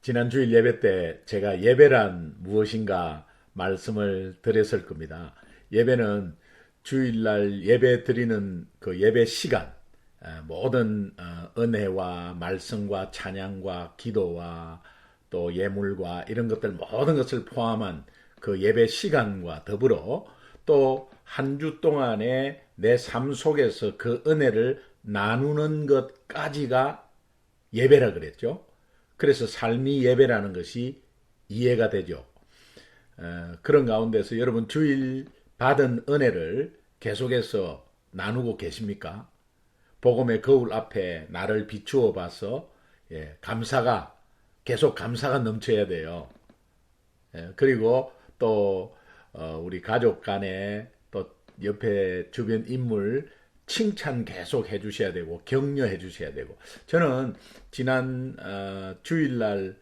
지난 주일 예배 때 제가 예배란 무엇인가 말씀을 드렸을 겁니다. 예배는 주일날 예배 드리는 그 예배 시간, 모든 은혜와 말씀과 찬양과 기도와 또 예물과 이런 것들 모든 것을 포함한 그 예배 시간과 더불어 또 한 주 동안의 내 삶 속에서 그 은혜를 나누는 것까지가 예배라 그랬죠. 그래서 삶이 예배라는 것이 이해가 되죠. 그런 가운데서 여러분 주일 받은 은혜를 계속해서 나누고 계십니까? 복음의 거울 앞에 나를 비추어 봐서 감사가 계속 감사가 넘쳐야 돼요. 그리고 또 우리 가족 간에 또 옆에 주변 인물 칭찬 계속 해주셔야 되고 격려해 주셔야 되고 저는 지난 주일날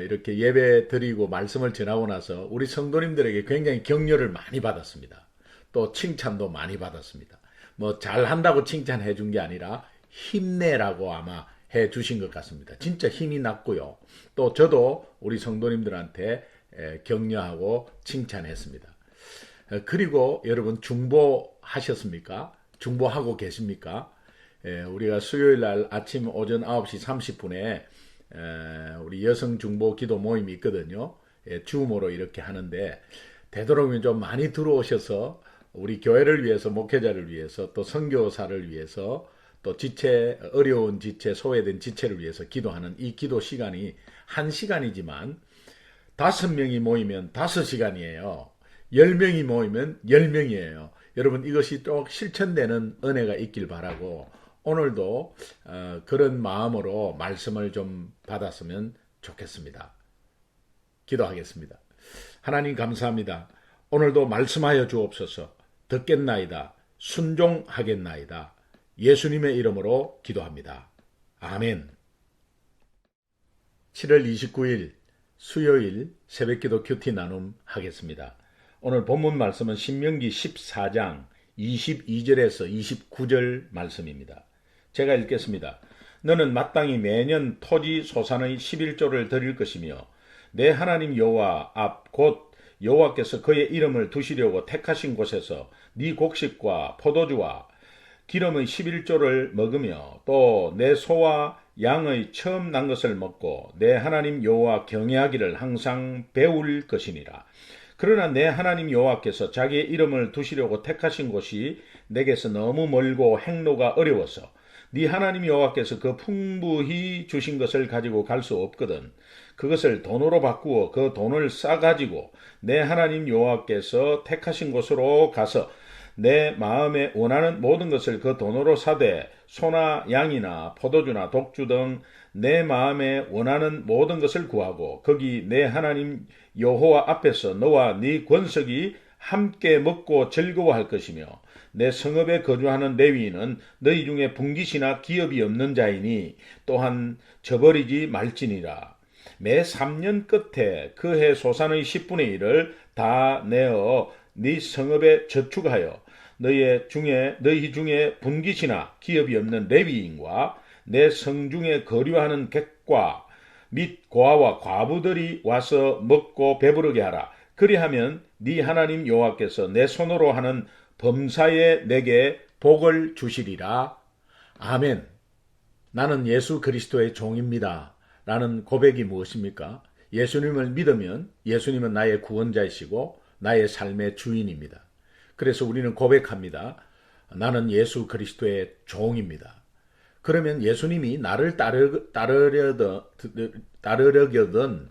이렇게 예배 드리고 말씀을 전하고 나서 우리 성도님들에게 굉장히 격려를 많이 받았습니다. 또 칭찬도 많이 받았습니다. 뭐 잘한다고 칭찬해 준 게 아니라 힘내라고 아마 해 주신 것 같습니다. 진짜 힘이 났고요. 또 저도 우리 성도님들한테 격려하고 칭찬했습니다. 그리고 여러분 중보하셨습니까? 중보하고 계십니까? 우리가 수요일 날 아침 오전 9시 30분에 우리 여성 중보 기도 모임이 있거든요. 줌으로 이렇게 하는데 되도록이면 좀 많이 들어오셔서 우리 교회를 위해서 목회자를 위해서 또 선교사를 위해서 또 지체 어려운 지체 소외된 지체를 위해서 기도하는 이 기도 시간이 1시간이지만 5명이 모이면 5시간이에요. 10명이 모이면 10명이에요. 여러분 이것이 꼭 실천되는 은혜가 있길 바라고 오늘도 그런 마음으로 말씀을 좀 받았으면 좋겠습니다. 기도하겠습니다. 하나님 감사합니다. 오늘도 말씀하여 주옵소서. 듣겠나이다. 순종하겠나이다. 예수님의 이름으로 기도합니다. 아멘. 7월 29일 수요일 새벽기도 큐티 나눔 하겠습니다. 오늘 본문 말씀은 신명기 14장 22절에서 29절 말씀입니다. 제가 읽겠습니다. 너는 마땅히 매년 토지 소산의 11조를 드릴 것이며 내 하나님 여호와 앞 곧 여호와께서 그의 이름을 두시려고 택하신 곳에서 네 곡식과 포도주와 기름의 11조를 먹으며 또 내 소와 양의 처음 난 것을 먹고 내 하나님 여호와 경외하기를 항상 배울 것이니라. 그러나 내 하나님 여호와께서 자기의 이름을 두시려고 택하신 곳이 내게서 너무 멀고 행로가 어려워서 네 하나님 여호와께서 그 풍부히 주신 것을 가지고 갈 수 없거든. 그것을 돈으로 바꾸어 그 돈을 싸가지고 내 하나님 여호와께서 택하신 곳으로 가서 내 마음에 원하는 모든 것을 그 돈으로 사되 소나 양이나 포도주나 독주 등 내 마음에 원하는 모든 것을 구하고 거기 내 하나님 여호와 앞에서 너와 네 권석이 함께 먹고 즐거워할 것이며 내 성읍에 거주하는 레위인은 너희 중에 분깃이나 기업이 없는 자이니 또한 저버리지 말지니라. 매 3년 끝에 그 해 소산의 10분의 1을 다 내어 네 성읍에 저축하여 너희 중에 분깃이나 기업이 없는 레위인과 내 성중에 거류하는 객과 및 고아와 과부들이 와서 먹고 배부르게 하라. 그리하면 네 하나님 여호와께서 내 손으로 하는 범사에 내게 복을 주시리라. 아멘. 나는 예수 그리스도의 종입니다. 라는 고백이 무엇입니까? 예수님을 믿으면 예수님은 나의 구원자이시고 나의 삶의 주인입니다. 그래서 우리는 고백합니다. 나는 예수 그리스도의 종입니다. 그러면 예수님이 나를 따르려거든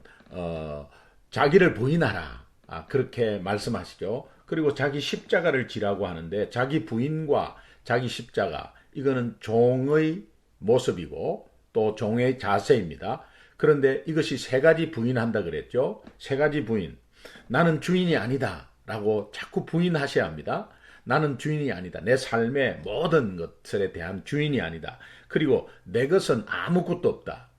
자기를 부인하라. 그렇게 말씀하시죠. 그리고 자기 십자가를 지라고 하는데 자기 부인과 자기 십자가 이거는 종의 모습이고 또 종의 자세입니다. 그런데 이것이 3가지 부인한다 그랬죠. 3가지 부인. 나는 주인이 아니다 라고 자꾸 부인하셔야 합니다. 나는 주인이 아니다. 내 삶의 모든 것들에 대한 주인이 아니다. 그리고 내 것은 아무것도 없다.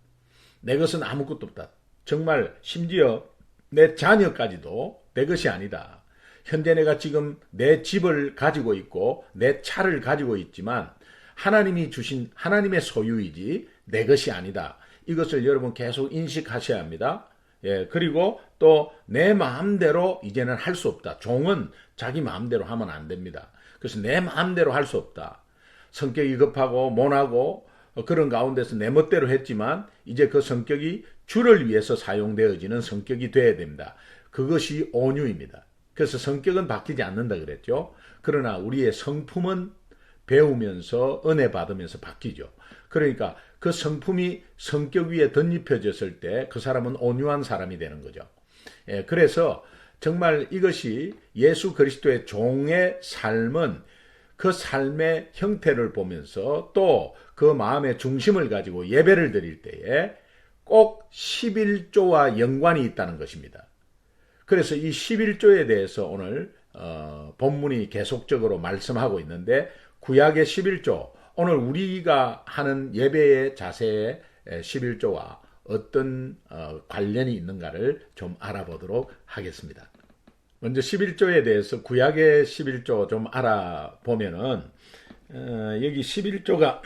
내 것은 아무것도 없다. 정말 심지어 내 자녀까지도 내 것이 아니다. 현재 내가 지금 내 집을 가지고 있고 내 차를 가지고 있지만 하나님이 주신 하나님의 소유이지 내 것이 아니다. 이것을 여러분 계속 인식하셔야 합니다. 예, 그리고 또 내 마음대로 이제는 할 수 없다. 종은 자기 마음대로 하면 안 됩니다. 그래서 내 마음대로 할 수 없다. 성격이 급하고 모나고 그런 가운데서 내 멋대로 했지만 이제 그 성격이 주를 위해서 사용되어지는 성격이 되어야 됩니다. 그것이 온유입니다. 그래서 성격은 바뀌지 않는다 그랬죠. 그러나 우리의 성품은 배우면서 은혜 받으면서 바뀌죠. 그러니까 그 성품이 성격 위에 덧입혀졌을 때 그 사람은 온유한 사람이 되는 거죠. 예, 그래서 정말 이것이 예수 그리스도의 종의 삶은 그 삶의 형태를 보면서 또 그 마음의 중심을 가지고 예배를 드릴 때에 꼭 11조와 연관이 있다는 것입니다. 그래서 이 11조에 대해서 오늘 본문이 계속적으로 말씀하고 있는데 구약의 11조, 오늘 우리가 하는 예배의 자세의 11조와 어떤 관련이 있는가를 좀 알아보도록 하겠습니다. 먼저 11조에 대해서 구약의 11조 좀 알아보면은 여기 11조가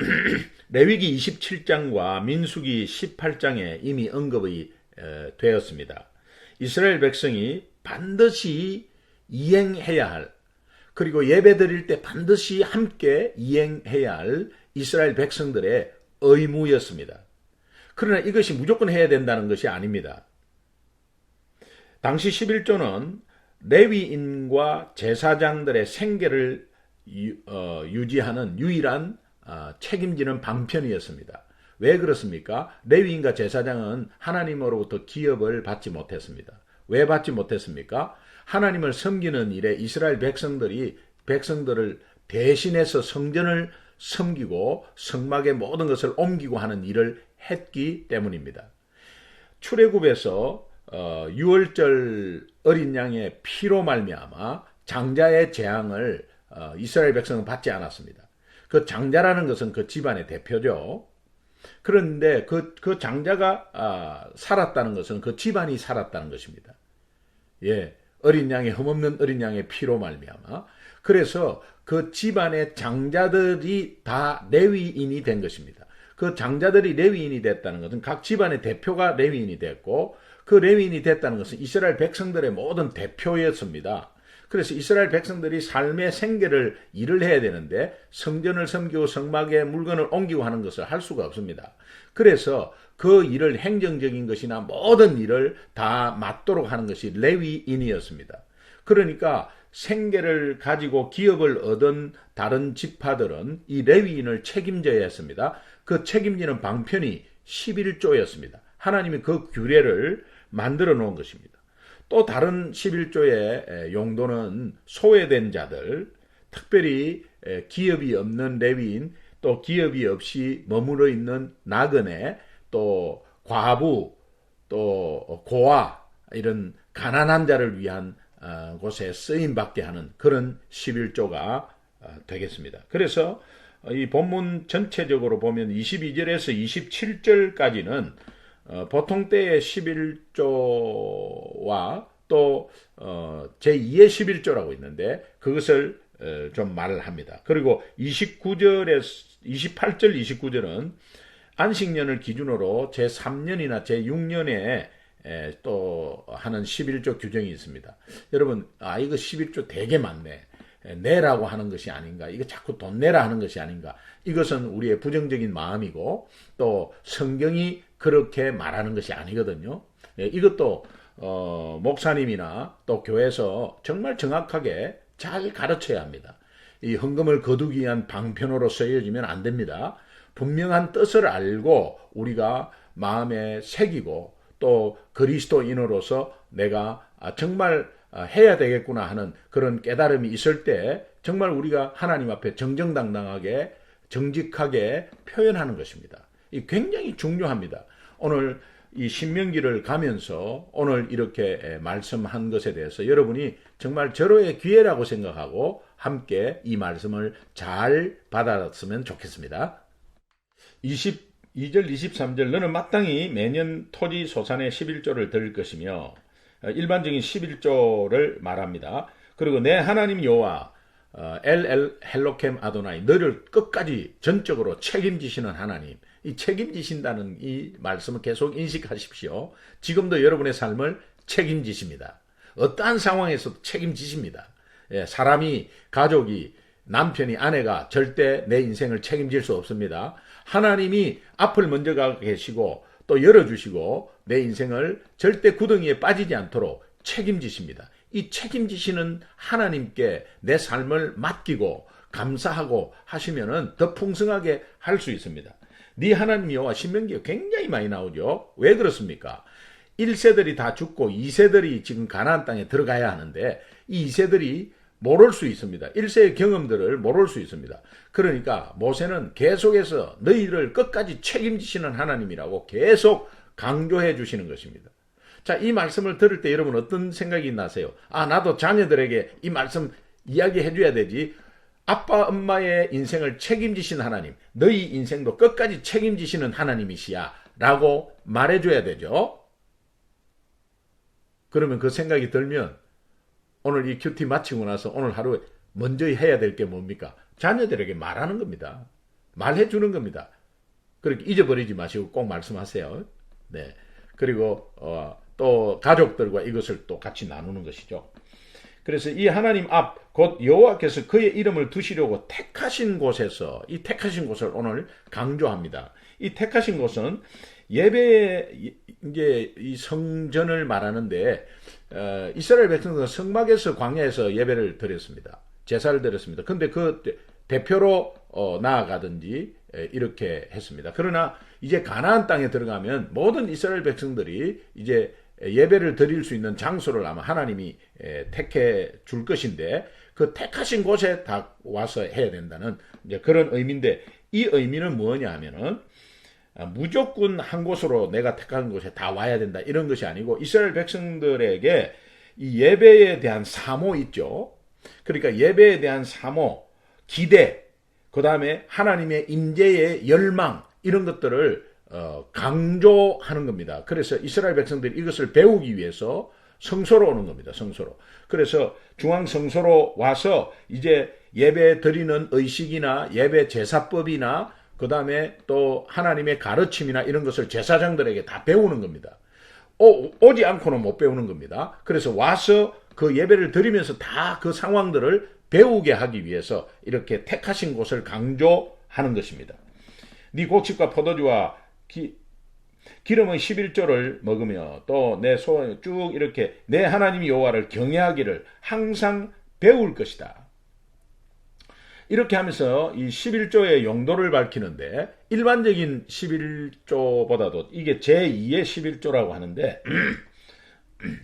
레위기 27장과 민수기 18장에 이미 언급이 되었습니다. 이스라엘 백성이 반드시 이행해야 할, 그리고 예배 드릴 때 반드시 함께 이행해야 할 이스라엘 백성들의 의무였습니다. 그러나 이것이 무조건 해야 된다는 것이 아닙니다. 당시 11조는 레위인과 제사장들의 생계를 유지하는 유일한 책임지는 방편이었습니다. 왜 그렇습니까? 레위인과 제사장은 하나님으로부터 기업을 받지 못했습니다. 왜 받지 못했습니까? 하나님을 섬기는 일에 이스라엘 백성들을 대신해서 성전을 섬기고 성막의 모든 것을 옮기고 하는 일을 했기 때문입니다. 출애굽에서 유월절 어린 양의 피로 말미암아 장자의 재앙을 이스라엘 백성은 받지 않았습니다. 그 장자라는 것은 그 집안의 대표죠. 그런데 그 장자가 살았다는 것은 그 집안이 살았다는 것입니다. 예, 어린 양의 흠없는 어린 양의 피로 말미암아. 그래서 그 집안의 장자들이 다 레위인이 된 것입니다. 그 장자들이 레위인이 됐다는 것은 각 집안의 대표가 레위인이 됐고, 그 레위인이 됐다는 것은 이스라엘 백성들의 모든 대표였습니다. 그래서 이스라엘 백성들이 삶의 생계를 일을 해야 되는데 성전을 섬기고 성막에 물건을 옮기고 하는 것을 할 수가 없습니다. 그래서 그 일을 행정적인 것이나 모든 일을 다 맡도록 하는 것이 레위인이었습니다. 그러니까 생계를 가지고 기업을 얻은 다른 지파들은 이 레위인을 책임져야 했습니다. 그 책임지는 방편이 11조였습니다. 하나님이 그 규례를 만들어 놓은 것입니다. 또 다른 11조의 용도는 소외된 자들, 특별히 기업이 없는 레위인, 또 기업이 없이 머물러 있는 나그네, 또 과부, 또 고아, 이런 가난한 자를 위한 곳에 쓰임받게 하는 그런 11조가 되겠습니다. 그래서 이 본문 전체적으로 보면 22절에서 27절까지는 보통 때의 11조와 또 제2의 11조라고 있는데 그것을 좀 말을 합니다. 그리고 28절, 29절은 안식년을 기준으로 제3년이나 제6년에 또 하는 11조 규정이 있습니다. 여러분, 이거 11조 되게 많네. 내라고 하는 것이 아닌가, 이거 자꾸 돈 내라 하는 것이 아닌가, 이것은 우리의 부정적인 마음이고 또 성경이 그렇게 말하는 것이 아니거든요. 이것도 목사님이나 또 교회에서 정말 정확하게 잘 가르쳐야 합니다. 이 헌금을 거두기 위한 방편으로 쓰여지면 안 됩니다. 분명한 뜻을 알고 우리가 마음에 새기고 또 그리스도인으로서 내가 정말 해야 되겠구나 하는 그런 깨달음이 있을 때 정말 우리가 하나님 앞에 정정당당하게 정직하게 표현하는 것입니다. 이 굉장히 중요합니다. 오늘 이 신명기를 가면서 오늘 이렇게 말씀한 것에 대해서 여러분이 정말 절호의 기회라고 생각하고 함께 이 말씀을 잘 받았으면 좋겠습니다. 22절 23절 너는 마땅히 매년 토지 소산의 11조를 드릴 것이며, 일반적인 11조를 말합니다. 그리고 내 하나님 여호와 엘 헬로켐 아도나이, 너를 끝까지 전적으로 책임지시는 하나님, 이 책임지신다는 이 말씀을 계속 인식하십시오. 지금도 여러분의 삶을 책임지십니다. 어떠한 상황에서도 책임지십니다. 예, 사람이, 가족이, 남편이, 아내가 절대 내 인생을 책임질 수 없습니다. 하나님이 앞을 먼저 가 계시고 또 열어주시고 내 인생을 절대 구덩이에 빠지지 않도록 책임지십니다. 이 책임지시는 하나님께 내 삶을 맡기고 감사하고 하시면은 더 풍성하게 할 수 있습니다. 네 하나님 여호와 신명기에 굉장히 많이 나오죠. 왜 그렇습니까? 1세들이 다 죽고 2세들이 지금 가나안 땅에 들어가야 하는데 이 2세들이 모를 수 있습니다. 1세의 경험들을 모를 수 있습니다. 그러니까 모세는 계속해서 너희를 끝까지 책임지시는 하나님이라고 계속 강조해 주시는 것입니다. 자, 이 말씀을 들을 때 여러분 어떤 생각이 나세요? 아, 나도 자녀들에게 이 말씀 이야기해 줘야 되지. 아빠, 엄마의 인생을 책임지신 하나님, 너희 인생도 끝까지 책임지시는 하나님이시야 라고 말해줘야 되죠. 그러면 그 생각이 들면 오늘 이 큐티 마치고 나서 오늘 하루에 먼저 해야 될 게 뭡니까? 자녀들에게 말하는 겁니다. 말해주는 겁니다. 그렇게 잊어버리지 마시고 꼭 말씀하세요. 네. 그리고 또 가족들과 이것을 또 같이 나누는 것이죠. 그래서 이 하나님 앞, 곧 여호와께서 그의 이름을 두시려고 택하신 곳에서, 이 택하신 곳을 오늘 강조합니다. 이 택하신 곳은 예배의 이제 이 성전을 말하는데 이스라엘 백성들은 성막에서 광야에서 예배를 드렸습니다. 제사를 드렸습니다. 근데 그 대표로 나아가든지 이렇게 했습니다. 그러나 이제 가나안 땅에 들어가면 모든 이스라엘 백성들이 이제 예배를 드릴 수 있는 장소를 아마 하나님이 택해 줄 것인데 그 택하신 곳에 다 와서 해야 된다는 이제 그런 의미인데 이 의미는 뭐냐 하면은 무조건 한 곳으로 내가 택한 곳에 다 와야 된다 이런 것이 아니고 이스라엘 백성들에게 이 예배에 대한 사모 있죠. 그러니까 예배에 대한 사모, 기대, 그 다음에 하나님의 임재의 열망 이런 것들을 강조하는 겁니다. 그래서 이스라엘 백성들이 이것을 배우기 위해서 성소로 오는 겁니다. 성소로. 그래서 중앙 성소로 와서 이제 예배 드리는 의식이나 예배 제사법이나 그 다음에 또 하나님의 가르침이나 이런 것을 제사장들에게 다 배우는 겁니다. 오지 않고는 못 배우는 겁니다. 그래서 와서 그 예배를 드리면서 다 그 상황들을 배우게 하기 위해서 이렇게 택하신 곳을 강조하는 것입니다. 네 곡식과 포도주와 기름의 11조를 먹으며 또 내 소원을 쭉 이렇게 내 하나님 여호와를 경외하기를 항상 배울 것이다. 이렇게 하면서 이 11조의 용도를 밝히는데 일반적인 11조보다도 이게 제2의 11조라고 하는데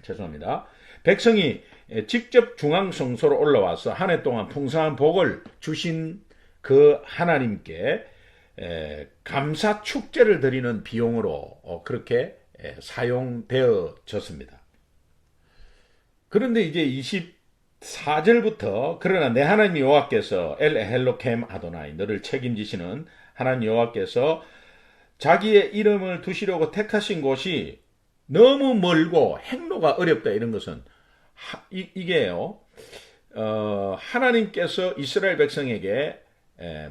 죄송합니다. 백성이 직접 중앙성소로 올라와서 한 해 동안 풍성한 복을 주신 그 하나님께 감사 축제를 드리는 비용으로 그렇게 사용되어졌습니다. 그런데 이제 24절부터 그러나 내 하나님 여호와께서 엘 에헬로켐 아도나이 너를 책임지시는 하나님 여호와께서 자기의 이름을 두시려고 택하신 곳이 너무 멀고 행로가 어렵다 이런 것은 이게요. 하나님께서 이스라엘 백성에게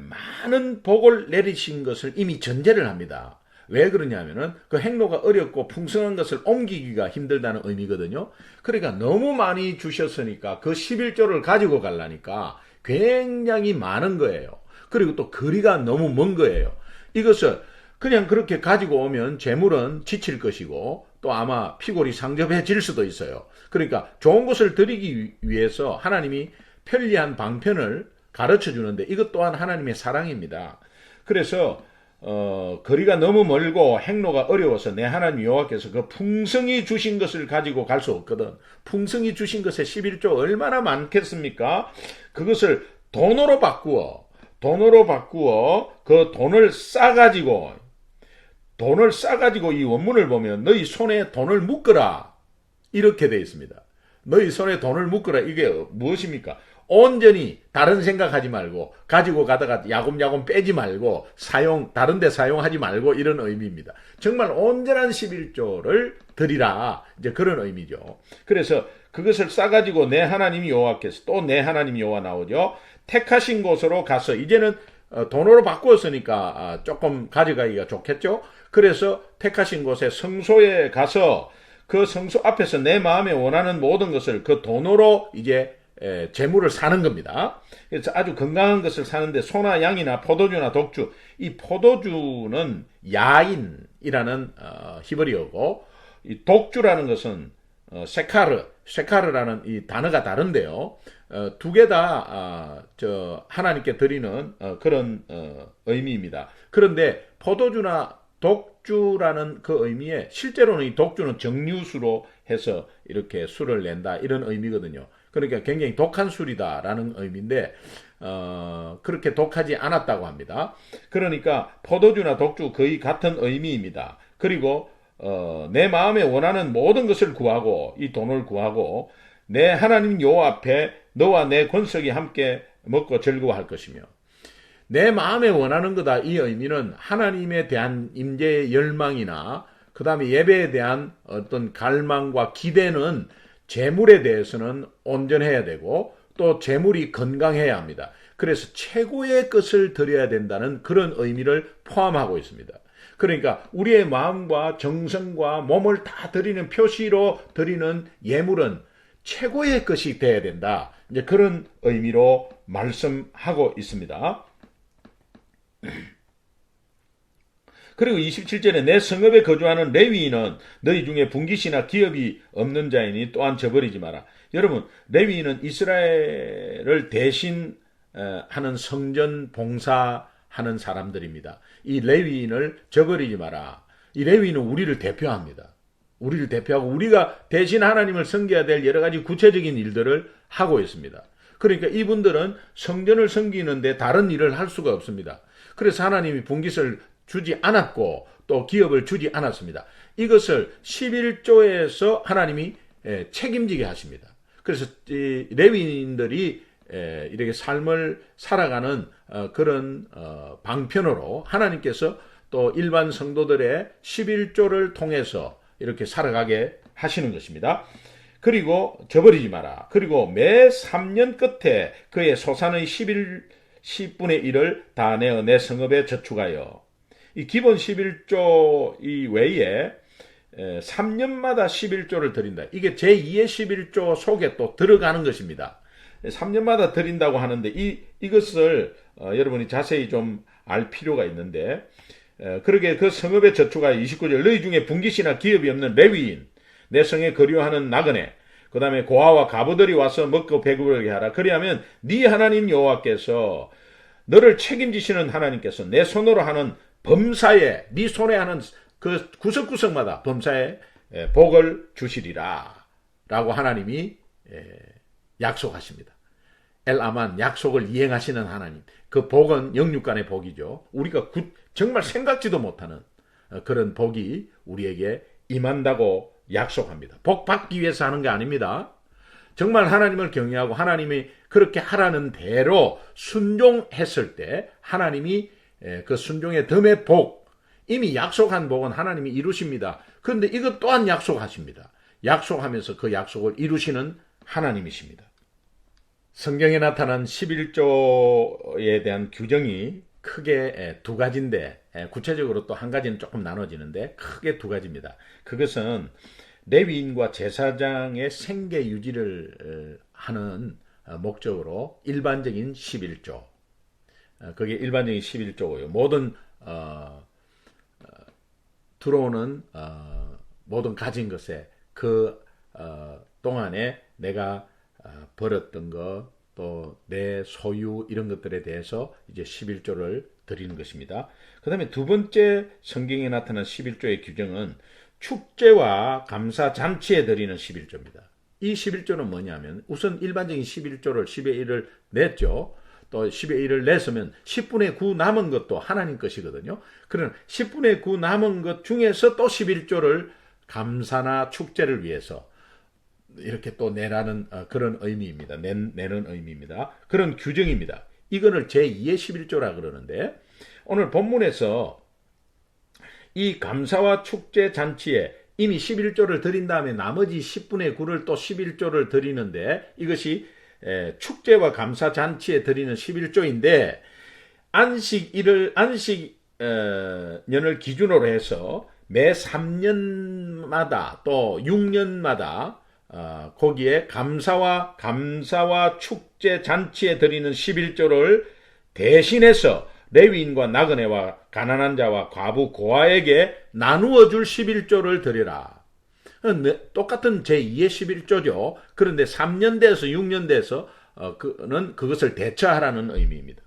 많은 복을 내리신 것을 이미 전제를 합니다. 왜 그러냐면은 그 행로가 어렵고 풍성한 것을 옮기기가 힘들다는 의미거든요. 그러니까 너무 많이 주셨으니까 그 11조를 가지고 가려니까 굉장히 많은 거예요. 그리고 또 거리가 너무 먼 거예요. 이것을 그냥 그렇게 가지고 오면 재물은 지칠 것이고 또 아마 피골이 상접해질 수도 있어요. 그러니까 좋은 것을 드리기 위해서 하나님이 편리한 방편을 가르쳐 주는데 이것 또한 하나님의 사랑입니다. 그래서 거리가 너무 멀고 행로가 어려워서 내 하나님 여호와께서 그 풍성히 주신 것을 가지고 갈 수 없거든. 풍성히 주신 것의 11조 얼마나 많겠습니까? 그것을 돈으로 바꾸어 그 돈을 싸가지고 이 원문을 보면 너희 손에 돈을 묶으라 이렇게 되어 있습니다. 너희 손에 돈을 묶으라 이게 무엇입니까? 온전히 다른 생각하지 말고 가지고 가다가 야곱야곱 빼지 말고 다른 데 사용하지 말고 이런 의미입니다. 정말 온전한 11조를 드리라 이제 그런 의미죠. 그래서 그것을 싸가지고 내 하나님 여호와께서 또 내 하나님 여호와 나오죠. 택하신 곳으로 가서 이제는 돈으로 바꾸었으니까 조금 가져가기가 좋겠죠. 그래서 택하신 곳에 성소에 가서 그 성소 앞에서 내 마음에 원하는 모든 것을 그 돈으로 이제 재물을 사는 겁니다. 그래서 아주 건강한 것을 사는데 소나 양이나 포도주나 독주, 이 포도주는 야인이라는 히브리어고, 이 독주라는 것은 세카르라는 이 단어가 다른데요. 두 개 다 하나님께 드리는 그런 의미입니다. 그런데 포도주나 독주라는 그 의미에 실제로는 이 독주는 정류수로 해서 이렇게 술을 낸다 이런 의미거든요. 그러니까 굉장히 독한 술이다라는 의미인데 그렇게 독하지 않았다고 합니다. 그러니까 포도주나 독주 거의 같은 의미입니다. 그리고 내 마음에 원하는 모든 것을 구하고 이 돈을 구하고 내 하나님 여호와 앞에 너와 내 권속이 함께 먹고 즐거워할 것이며, 내 마음에 원하는 거다 이 의미는 하나님에 대한 임재의 열망이나 그 다음에 예배에 대한 어떤 갈망과 기대는 재물에 대해서는 온전해야 되고 또 재물이 건강해야 합니다. 그래서 최고의 것을 드려야 된다는 그런 의미를 포함하고 있습니다. 그러니까 우리의 마음과 정성과 몸을 다 드리는 표시로 드리는 예물은 최고의 것이 돼야 된다. 이제 그런 의미로 말씀하고 있습니다. 그리고 27절에 내 성읍에 거주하는 레위인은 너희 중에 분깃이나 기업이 없는 자이니 또한 저버리지 마라. 여러분, 레위인은 이스라엘을 대신 하는 성전 봉사하는 사람들입니다. 이 레위인을 저버리지 마라. 이 레위인은 우리를 대표합니다. 우리를 대표하고 우리가 대신 하나님을 섬겨야 될 여러 가지 구체적인 일들을 하고 있습니다. 그러니까 이분들은 성전을 섬기는데 다른 일을 할 수가 없습니다. 그래서 하나님이 분깃을 주지 않았고 또 기업을 주지 않았습니다. 이것을 11조에서 하나님이 책임지게 하십니다. 그래서 이 레위인들이 이렇게 삶을 살아가는 그런 방편으로 하나님께서 또 일반 성도들의 11조를 통해서 이렇게 살아가게 하시는 것입니다. 그리고 저버리지 마라. 그리고 매 3년 끝에 그의 소산의 10분의 1을 다 내어 내 성읍에 저축하여. 이 기본 11조 이 외에 3년마다 11조를 드린다. 이게 제2의 11조 속에 또 들어가는 것입니다. 3년마다 드린다고 하는데 이것을 여러분이 자세히 좀 알 필요가 있는데, 그러게 그 성읍에 저축하여 29절 너희 중에 분깃이나 기업이 없는 레위인 내 성에 거류하는 나그네 그 다음에 고아와 가부들이 와서 먹고 배부르게 하라. 그리하면 네 하나님 여호와께서 너를 책임지시는 하나님께서 내 손으로 하는 범사에 네 손에 하는 그 구석구석마다 범사에 복을 주시리라 라고 하나님이 약속하십니다. 엘아만 약속을 이행하시는 하나님, 그 복은 영육간의 복이죠. 우리가 정말 생각지도 못하는 그런 복이 우리에게 임한다고 약속합니다. 복 받기 위해서 하는 게 아닙니다. 정말 하나님을 경외하고 하나님이 그렇게 하라는 대로 순종했을 때 하나님이 그 순종의 덤의 복, 이미 약속한 복은 하나님이 이루십니다. 그런데 이것 또한 약속하십니다. 약속하면서 그 약속을 이루시는 하나님이십니다. 성경에 나타난 11조에 대한 규정이 크게 두 가지인데 구체적으로 또 한 가지는 조금 나눠지는데 크게 두 가지입니다. 그것은 레위인과 제사장의 생계 유지를 하는 목적으로 일반적인 11조, 그게 일반적인 11조고요. 모든 들어오는 모든 가진 것에 그 동안에 내가 벌었던 것, 또 내 소유 이런 것들에 대해서 이제 11조를 드리는 것입니다. 그 다음에 두 번째 성경에 나타난 11조의 규정은 축제와 감사 잔치에 드리는 11조입니다. 이 11조는 뭐냐면 우선 일반적인 11조를 10의 1을 냈죠. 또 10의 1을 냈으면 10분의 9 남은 것도 하나님 것이거든요. 그러나 10분의 9 남은 것 중에서 또 11조를 감사나 축제를 위해서 이렇게 또 내라는 그런 의미입니다. 내는 의미입니다. 그런 규정입니다. 이거를 제2의 11조라 그러는데 오늘 본문에서 이 감사와 축제 잔치에 이미 11조를 드린 다음에 나머지 10분의 9를 또 11조를 드리는데 이것이 축제와 감사 잔치에 드리는 11조인데 안식년을 기준으로 해서 매 3년마다 또 6년마다 거기에 감사와 축제 잔치에 드리는 11조를 대신해서 레위인과 나그네와 가난한 자와 과부 고아에게 나누어 줄 11조를 드리라. 똑같은 제2의 11조죠. 그런데 3년 돼서 6년 돼서 그것을 대처하라는 의미입니다.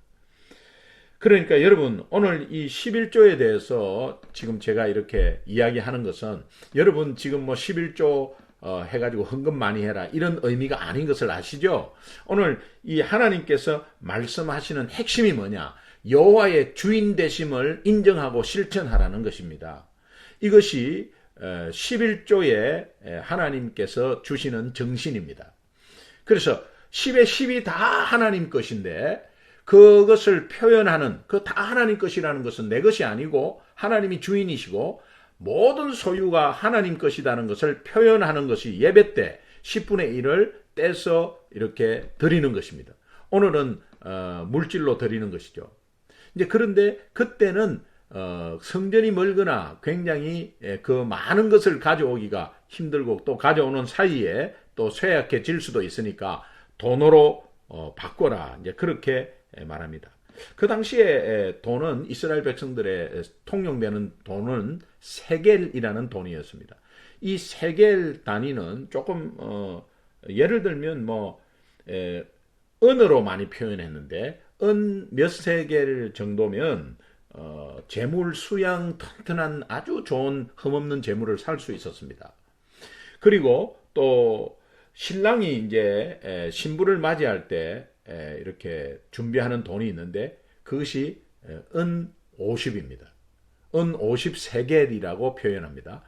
그러니까 여러분, 오늘 이 11조에 대해서 지금 제가 이렇게 이야기하는 것은 여러분 지금 뭐 11조 해가지고 헌금 많이 해라 이런 의미가 아닌 것을 아시죠? 오늘 이 하나님께서 말씀하시는 핵심이 뭐냐? 여호와의 주인 되심을 인정하고 실천하라는 것입니다. 이것이 11조에 하나님께서 주시는 정신입니다. 그래서 10의 10이 다 하나님 것인데 그것을 표현하는 다 하나님 것이라는 것은 내 것이 아니고 하나님이 주인이시고 모든 소유가 하나님 것이라는 것을 표현하는 것이 예배 때 10분의 1을 떼서 이렇게 드리는 것입니다. 오늘은 물질로 드리는 것이죠. 이제 그런데 그때는 성전이 멀거나 굉장히 그 많은 것을 가져오기가 힘들고 또 가져오는 사이에 또 쇠약해질 수도 있으니까 돈으로 바꿔라. 이제 그렇게 말합니다. 그 당시에 돈은 이스라엘 백성들의 통용되는 돈은 세겔이라는 돈이었습니다. 이 세겔 단위는 조금 예를 들면 뭐 은으로 많이 표현했는데 은 몇 세겔 정도면 재물 수양 튼튼한 아주 좋은 흠없는 재물을 살 수 있었습니다. 그리고 또 신랑이 이제 신부를 맞이할 때 이렇게 준비하는 돈이 있는데 그것이 은 50입니다. 은 50세겔이라고 표현합니다.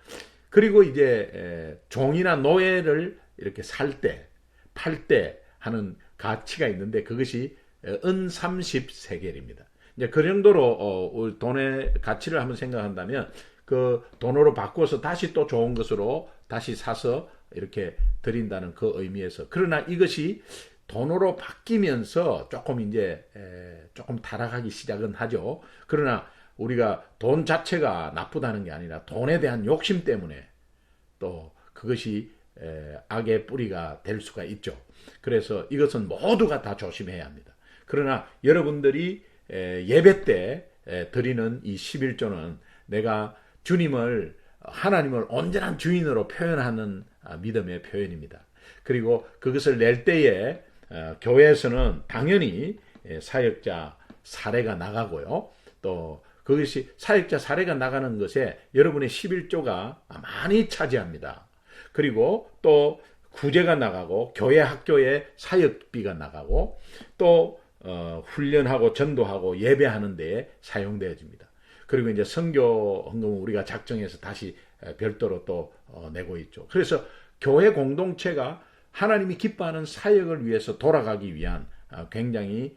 그리고 이제 종이나 노예를 이렇게 살 때, 팔 때 하는 가치가 있는데 그것이 은 30세겔입니다. 이제 그 정도로 돈의 가치를 한번 생각한다면 그 돈으로 바꿔서 다시 또 좋은 것으로 다시 사서 이렇게 드린다는 그 의미에서 그러나 이것이 돈으로 바뀌면서 조금 이제 조금 타락하기 시작은 하죠. 그러나 우리가 돈 자체가 나쁘다는 게 아니라 돈에 대한 욕심 때문에 또 그것이 악의 뿌리가 될 수가 있죠. 그래서 이것은 모두가 다 조심해야 합니다. 그러나 여러분들이 예배 때 드리는 이 11조는 내가 주님을 하나님을 온전한 주인으로 표현하는 믿음의 표현입니다. 그리고 그것을 낼 때에 교회에서는 당연히 사역자 사례가 나가고요. 또 그것이 사역자 사례가 나가는 것에 여러분의 11조가 많이 차지합니다. 그리고 또 구제가 나가고 교회 학교에 사역비가 나가고 또 훈련하고 전도하고 예배하는 데에 사용되어집니다. 그리고 이제 선교 헌금은 우리가 작정해서 다시 별도로 또 내고 있죠. 그래서 교회 공동체가 하나님이 기뻐하는 사역을 위해서 돌아가기 위한 굉장히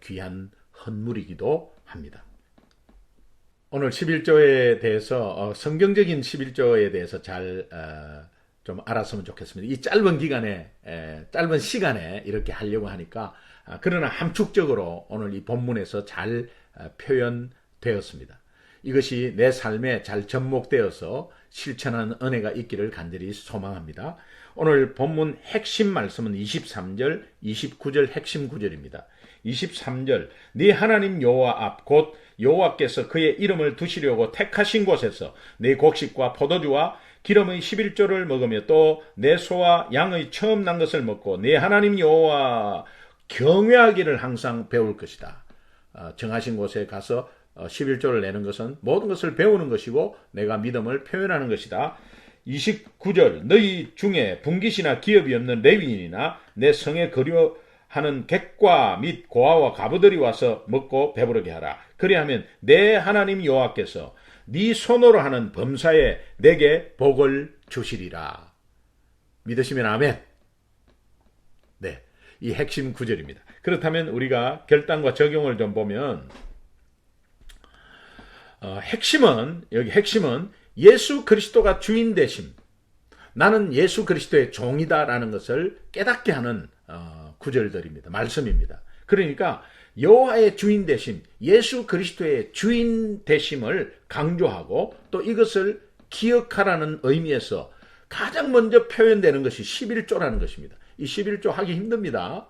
귀한 헌물이기도 합니다. 오늘 11조에 대해서 성경적인 11조에 대해서 잘 좀 알았으면 좋겠습니다. 이 짧은 기간에 짧은 시간에 이렇게 하려고 하니까 그러나 함축적으로 오늘 이 본문에서 잘 표현되었습니다. 이것이 내 삶에 잘 접목되어서 실천하는 은혜가 있기를 간절히 소망합니다. 오늘 본문 핵심 말씀은 23절, 29절 핵심 구절입니다. 23절 네 하나님 여호와 앞 곧 여호와께서 그의 이름을 두시려고 택하신 곳에서 네 곡식과 포도주와 기름의 11조를 먹으며 또 내 소와 양의 처음 난 것을 먹고 네 하나님 여호와 경외하기를 항상 배울 것이다. 정하신 곳에 가서 11조를 내는 것은 모든 것을 배우는 것이고 내가 믿음을 표현하는 것이다. 29절 너희 중에 분깃이나 기업이 없는 레위인이나 내 성에 거류하는 객과 및 고아와 가부들이 와서 먹고 배부르게 하라. 그리하면 내 하나님 여호와께서 네 손으로 하는 범사에 내게 복을 주시리라. 믿으시면 아멘. 네, 이 핵심 구절입니다. 그렇다면 우리가 결단과 적용을 좀 보면 여기 핵심은 예수 그리스도가 주인 되심, 나는 예수 그리스도의 종이다라는 것을 깨닫게 하는 구절들입니다. 말씀입니다. 그러니까 여호와의 주인 되심, 예수 그리스도의 주인 되심을 강조하고 또 이것을 기억하라는 의미에서 가장 먼저 표현되는 것이 11조라는 것입니다. 이 11조 하기 힘듭니다.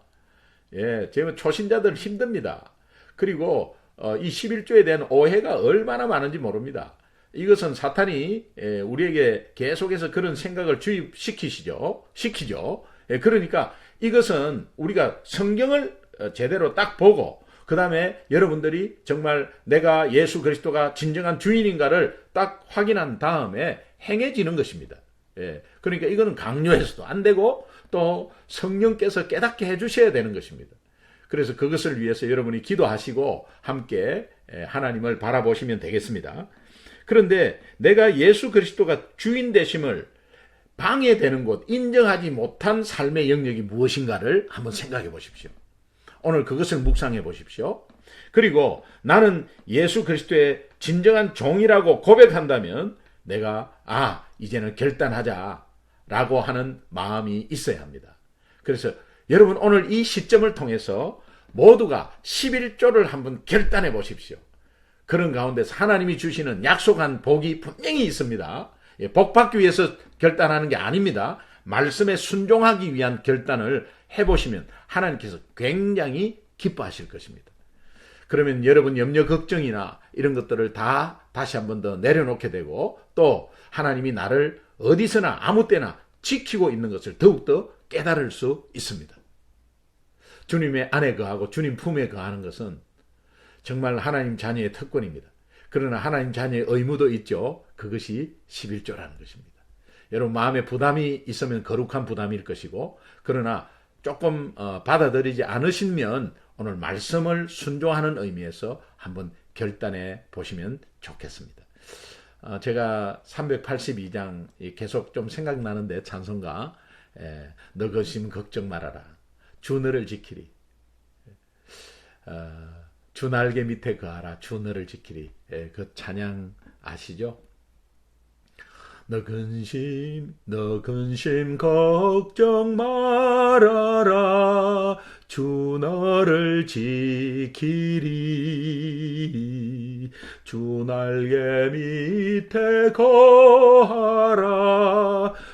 예, 제가 초신자들 힘듭니다. 그리고 이 11조에 대한 오해가 얼마나 많은지 모릅니다. 이것은 사탄이 우리에게 계속해서 그런 생각을 주입시키죠. 그러니까 이것은 우리가 성경을 제대로 딱 보고 그 다음에 여러분들이 정말 내가 예수 그리스도가 진정한 주인인가를 딱 확인한 다음에 행해지는 것입니다. 그러니까 이거는 강요해서도 안 되고 또 성령께서 깨닫게 해주셔야 되는 것입니다. 그래서 그것을 위해서 여러분이 기도하시고 함께 하나님을 바라보시면 되겠습니다. 그런데 내가 예수 그리스도가 주인 되심을 방해되는 곳, 인정하지 못한 삶의 영역이 무엇인가를 한번 생각해 보십시오. 오늘 그것을 묵상해 보십시오. 그리고 나는 예수 그리스도의 진정한 종이라고 고백한다면 내가 이제는 결단하자라고 하는 마음이 있어야 합니다. 그래서 여러분 오늘 이 시점을 통해서 모두가 11조를 한번 결단해 보십시오. 그런 가운데서 하나님이 주시는 약속한 복이 분명히 있습니다. 복 받기 위해서 결단하는 게 아닙니다. 말씀에 순종하기 위한 결단을 해보시면 하나님께서 굉장히 기뻐하실 것입니다. 그러면 여러분 염려 걱정이나 이런 것들을 다 다시 한 번 더 내려놓게 되고 또 하나님이 나를 어디서나 아무 때나 지키고 있는 것을 더욱더 깨달을 수 있습니다. 주님의 안에 거하고 주님 품에 거하는 것은 정말 하나님 자녀의 특권입니다. 그러나 하나님 자녀의 의무도 있죠. 그것이 11조라는 것입니다. 여러분 마음에 부담이 있으면 거룩한 부담일 것이고 그러나 조금 받아들이지 않으시면 오늘 말씀을 순종하는 의미에서 한번 결단해 보시면 좋겠습니다. 제가 382장 계속 좀 생각나는데 찬송가 너 거심 걱정 말아라 주 너를 지키리 주 날개 밑에 거하라 주 너를 지키리 그 찬양 아시죠? 너 근심 걱정 말아라 주 너를 지키리 주 날개 밑에 거하라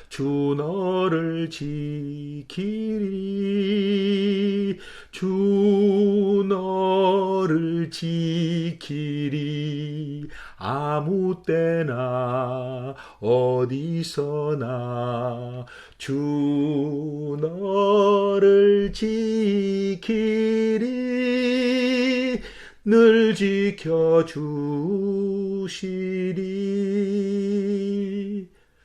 주 너를 지키리 주 너를 지키리 아무 때나 어디서나 주 너를 지키리 늘 지켜주시리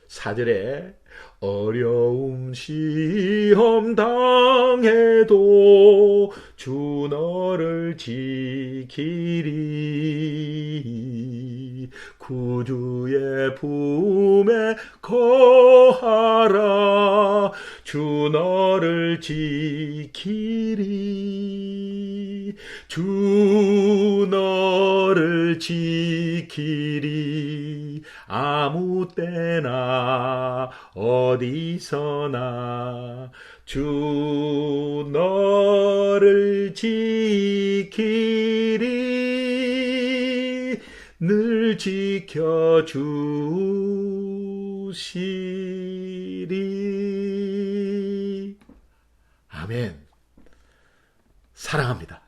4절에 어려움 시험 당해도 주 너를 지키리 구주의 품에 거하라 주 너를 지키리 주 너를 지키리 아무 때나 어디서나 주 너를 지키리 늘 지켜주시리 아멘. 사랑합니다.